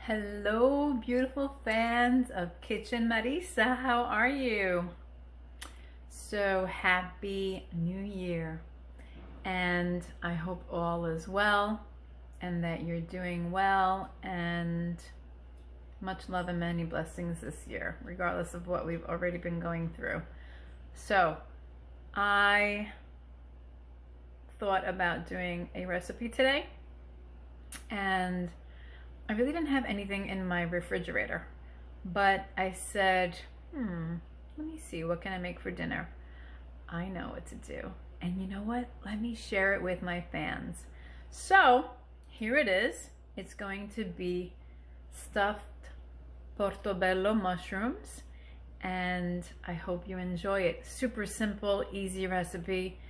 Hello, beautiful fans of Kitchen Marisa. How are you? So happy New Year. And I hope all is well and that you're doing well, and much love and many blessings this year, regardless of what we've already been going through. So I thought about doing a recipe today, and I really didn't have anything in my refrigerator, but I said, let me see, what can I make for dinner? I know what to do. And you know what? Let me share it with my fans. So here it is. It's going to be stuffed Portobello mushrooms, and I hope you enjoy it. Super simple, easy recipe.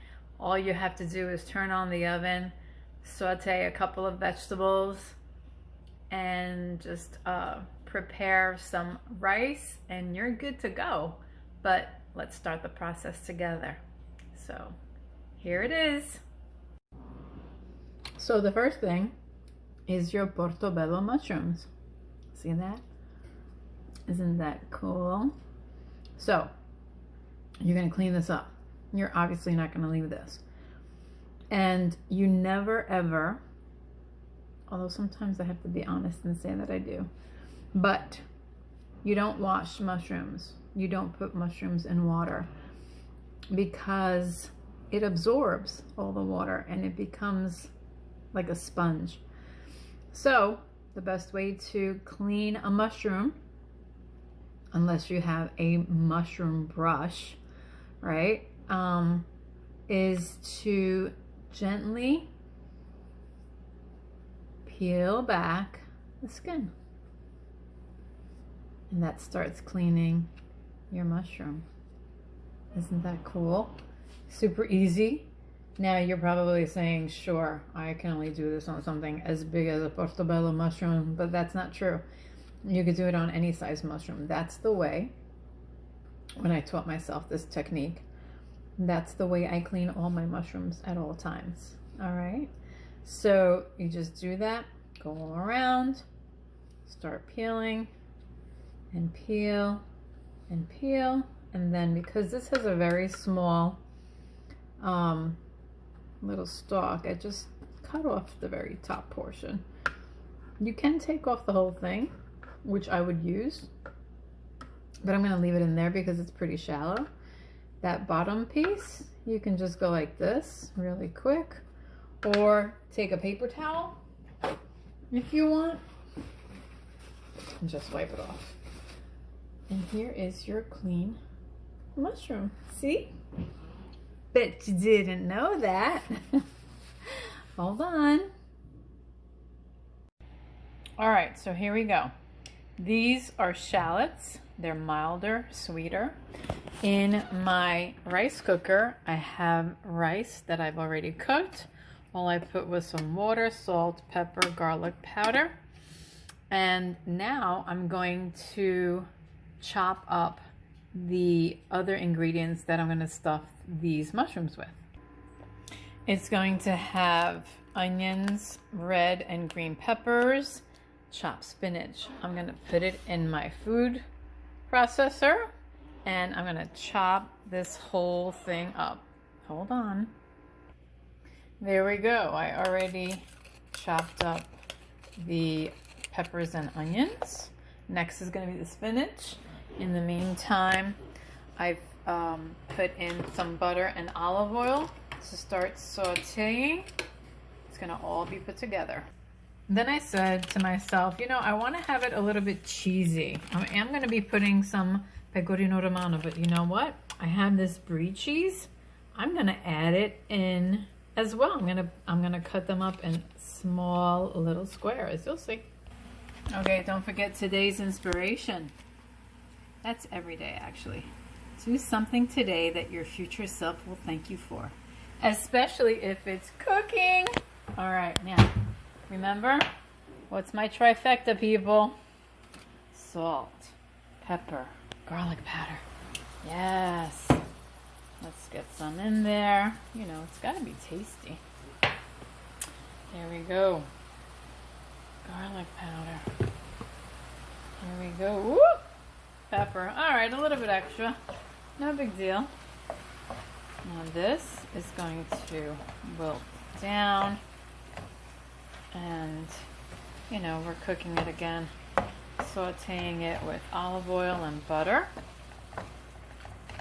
All you have to do is turn on the oven, saute a couple of vegetables, and just prepare some rice, and you're good to go. But let's start the process together. So here it is. So the first thing is your Portobello mushrooms. See that? Isn't that cool? So you're gonna clean this up. You're obviously not gonna leave this. And you never ever, although sometimes I have to be honest and say that I do, but you don't wash mushrooms. You don't put mushrooms in water, because it absorbs all the water and it becomes like a sponge. So the best way to clean a mushroom, unless you have a mushroom brush, right, is to gently peel back the skin, and that starts cleaning your mushroom. Isn't that cool? Super easy. Now you're probably saying, sure, I can only do this on something as big as a Portobello mushroom, but that's not true. You could do it on any size mushroom. That's the way, when I taught myself this technique, that's the way I clean all my mushrooms at all times. All right. So you just do that, go all around, start peeling and peel and peel. And then, because this has a very small little stalk, I just cut off the very top portion. You can take off the whole thing, which I would use, but I'm gonna leave it in there because it's pretty shallow. That bottom piece, you can just go like this really quick, or take a paper towel if you want and just wipe it off. And here is your clean mushroom. See? Bet you didn't know that. Hold on. All right, so here we go. These are shallots. They're milder, sweeter. In my rice cooker, I have rice that I've already cooked. All I put was some water, salt, pepper, garlic powder. And now I'm going to chop up the other ingredients that I'm going to stuff these mushrooms with. It's going to have onions, red and green peppers, chopped spinach. I'm going to put it in my food processor, and I'm going to chop this whole thing up. Hold on. There we go. I already chopped up the peppers and onions. Next is going to be the spinach. In the meantime, I've put in some butter and olive oil to start sauteing. It's going to all be put together. Then I said to myself, you know, I want to have it a little bit cheesy. I am going to be putting some pecorino romano, but you know what? I have this brie cheese. I'm going to add it in as well. I'm gonna cut them up in small little squares. You'll see. Okay, don't forget today's inspiration. That's every day, actually. Do something today that your future self will thank you for, especially if it's cooking. All right, now remember, what's my trifecta, people? Salt, pepper, garlic powder. Yes. Let's get some in there. You know, it's gotta be tasty. There we go. Garlic powder. There we go. Woo! Pepper. All right, a little bit extra. No big deal. Now this is going to wilt down. And, you know, we're cooking it again. Sauteing it with olive oil and butter.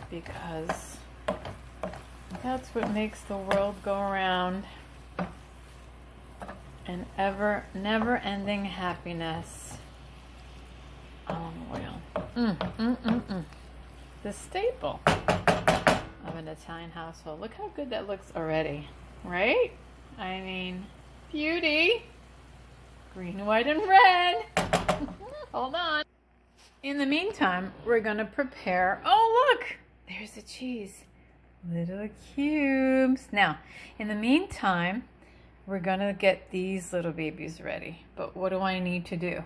Because that's what makes the world go around. And never-ending happiness. Olive oil. The staple of an Italian household. Look how good that looks already, right? I mean, beauty. Green, white, and red. Hold on. In the meantime, we're going to prepare. Oh, look, there's the cheese. Little cubes. Now, in the meantime, we're going to get these little babies ready. But what do I need to do?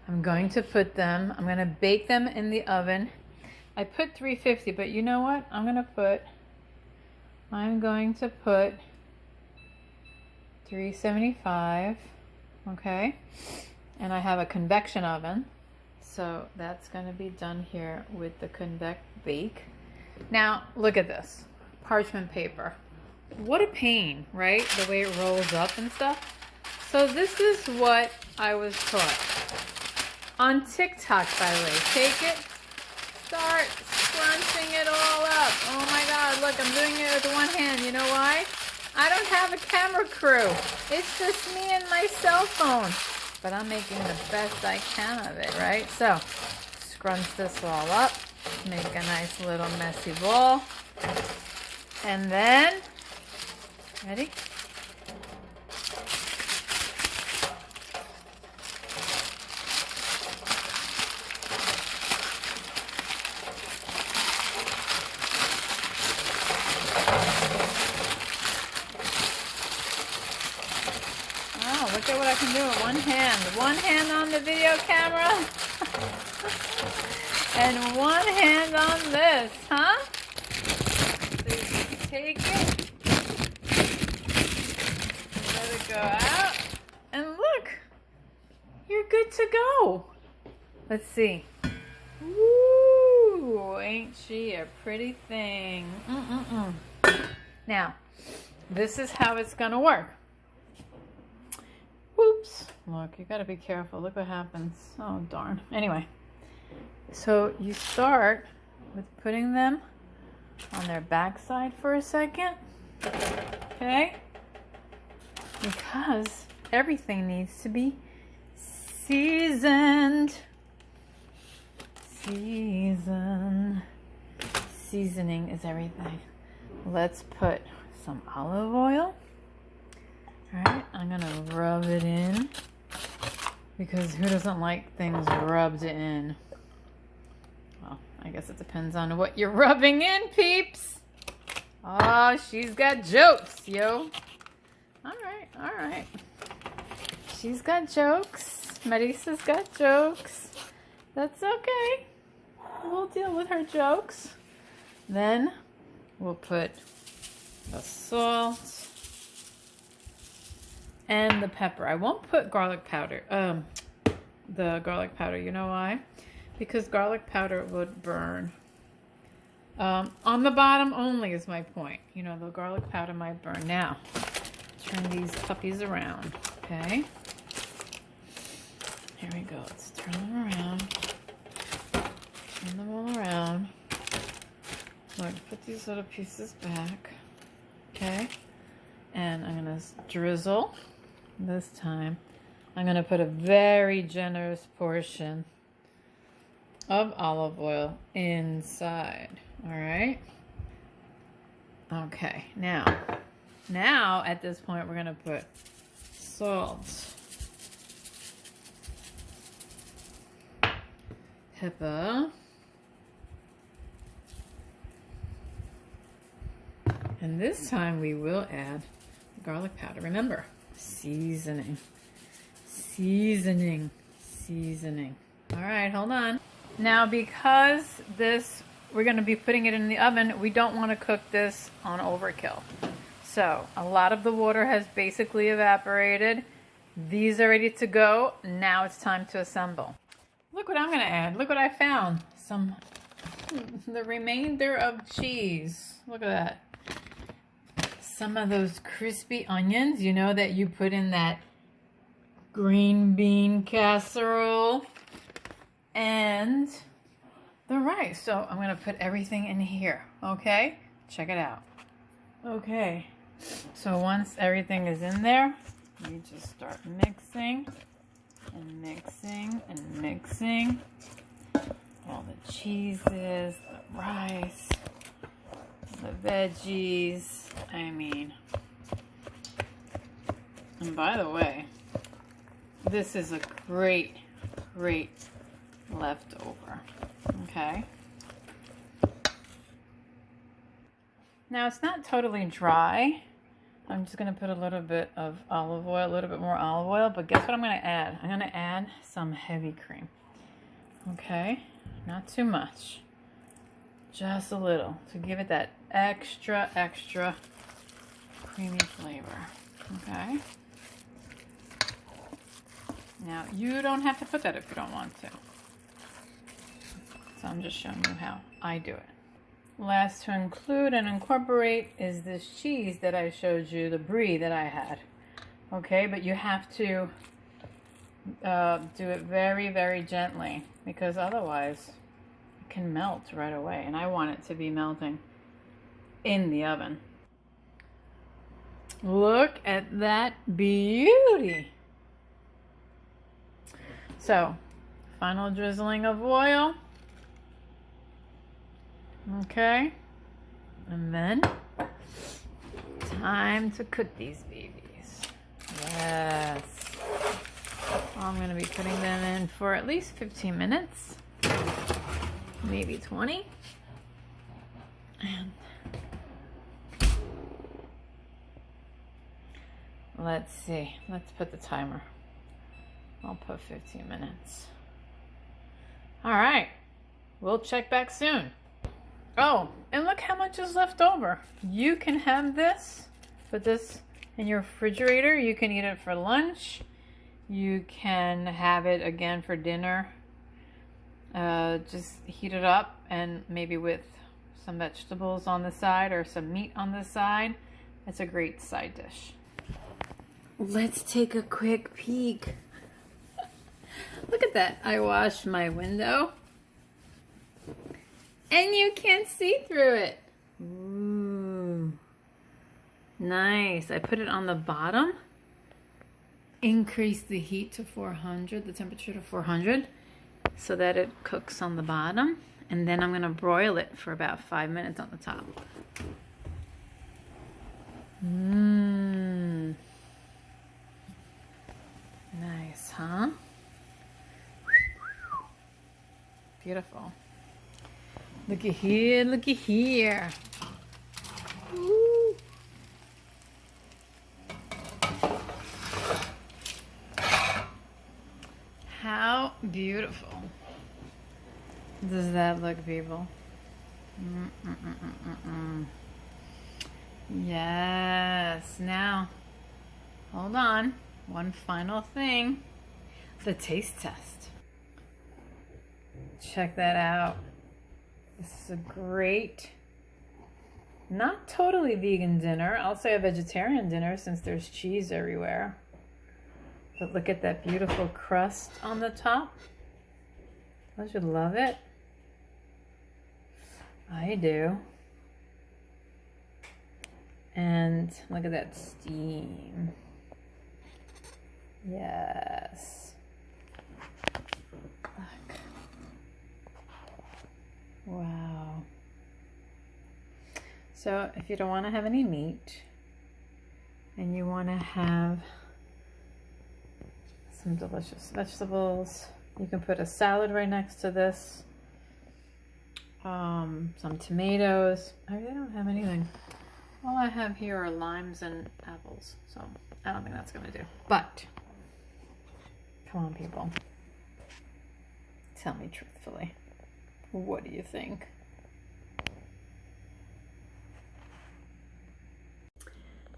I'm going to put them, I'm going to bake them in the oven. I put 350, but you know what? I'm going to put 375, okay? And I have a convection oven. So that's going to be done here with the convect bake. Now, look at this. Parchment paper. What a pain, right? The way it rolls up and stuff. So this is what I was taught. On TikTok, by the way. Take it, start scrunching it all up. Oh my God, look, I'm doing it with one hand. You know why? I don't have a camera crew. It's just me and my cell phone. But I'm making the best I can of it, right? So, scrunch this all up. Make a nice little messy ball. And then, ready? Oh, look at what I can do with one hand. One hand on the video camera. And one hand on this, huh? So you take it, let it go out, and look, you're good to go. Let's see. Woo, ain't she a pretty thing? Now, this is how it's gonna work. Whoops, look, you gotta be careful. Look what happens. Oh, darn. Anyway. So you start with putting them on their backside for a second, okay? Because everything needs to be seasoned. Seasoning is everything. Let's put some olive oil. All right, I'm gonna rub it in because who doesn't like things rubbed in? Well, I guess it depends on what you're rubbing in, peeps. Oh, she's got jokes, yo. All right. She's got jokes. Marisa's got jokes. That's okay. We'll deal with her jokes. Then we'll put the salt and the pepper. I won't put garlic powder. The garlic powder, you know why? Because garlic powder would burn. On the bottom only is my point. You know, the garlic powder might burn. Now, turn these puppies around, okay? Here we go. Let's turn them around. Turn them all around. Look, put these little pieces back, okay? And I'm gonna drizzle. This time, I'm gonna put a very generous portion of olive oil inside. All right. Okay. Now at this point, we're gonna put salt, pepper, and this time we will add garlic powder. Remember, seasoning. All right, hold on. Now, because we're going to be putting it in the oven, we don't want to cook this on overkill. So a lot of the water has basically evaporated. These are ready to go. Now it's time to assemble. Look what I'm gonna add. Look what I found. The remainder of cheese. Look at that. Some of those crispy onions, you know, that you put in that green bean casserole. And the rice. So I'm gonna put everything in here, okay? Check it out. Okay, so once everything is in there, you just start mixing and mixing and mixing. All the cheeses, the rice, the veggies, I mean. And by the way, this is a great, great leftover, okay? Now it's not totally dry. I'm just gonna put a little bit of olive oil, a little bit more olive oil, but guess what I'm gonna add? I'm gonna add some heavy cream. Okay, not too much. Just a little to give it that extra, extra creamy flavor. Okay. Now you don't have to put that if you don't want to. So I'm just showing you how I do it. Last to include and incorporate is this cheese that I showed you, the brie that I had. Okay, but you have to do it very, very gently because otherwise it can melt right away. And I want it to be melting in the oven. Look at that beauty. So, final drizzling of oil. Okay, and then time to cook these babies. Yes. I'm going to be putting them in for at least 15 minutes, maybe 20. And let's see, let's put the timer. I'll put 15 minutes. All right, we'll check back soon. Oh, and look how much is left over. You can have this, put this in your refrigerator. You can eat it for lunch. You can have it again for dinner. Just heat it up and maybe with some vegetables on the side or some meat on the side. It's a great side dish. Let's take a quick peek. Look at that. I washed my window. And you can't see through it. Ooh. Nice. I put it on the bottom. Increase the heat to 400, the temperature to 400, so that it cooks on the bottom. And then I'm going to broil it for about 5 minutes on the top. Mmm. Nice, huh? Beautiful. Looky here, looky here. Ooh. How beautiful does that look, people? Yes. Now, hold on. One final thing. The taste test. Check that out. This is a great, not totally vegan dinner. I'll say a vegetarian dinner since there's cheese everywhere. But look at that beautiful crust on the top. Don't you love it? I do. And look at that steam. Yes. Look. Wow. So if you don't want to have any meat and you want to have some delicious vegetables, you can put a salad right next to this. Some tomatoes. I really don't have anything. All I have here are limes and apples, so I don't think that's gonna do. But come on, people, tell me truthfully, what do you think?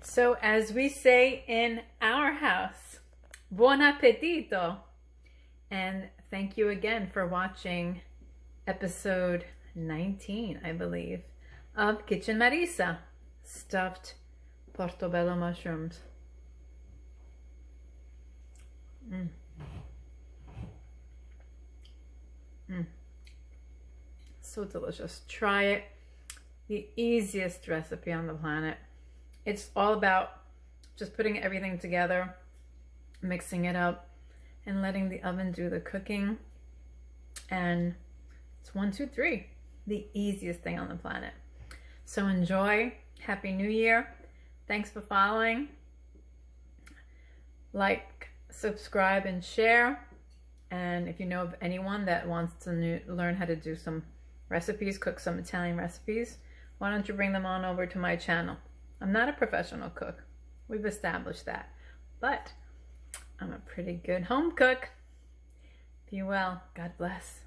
So as we say in our house, buon appetito. And thank you again for watching episode 19, I believe, of Kitchen Marisa, stuffed portobello mushrooms. So delicious. Try it. The easiest recipe on the planet. It's all about just putting everything together, mixing it up, and letting the oven do the cooking. And it's 1, 2, 3. The easiest thing on the planet. So enjoy. Happy New Year. Thanks for following. Like, subscribe, and share. And if you know of anyone that wants to learn how to do some recipes, cook some Italian recipes, why don't you bring them on over to my channel? I'm not a professional cook. We've established that. But I'm a pretty good home cook. Be well. God bless.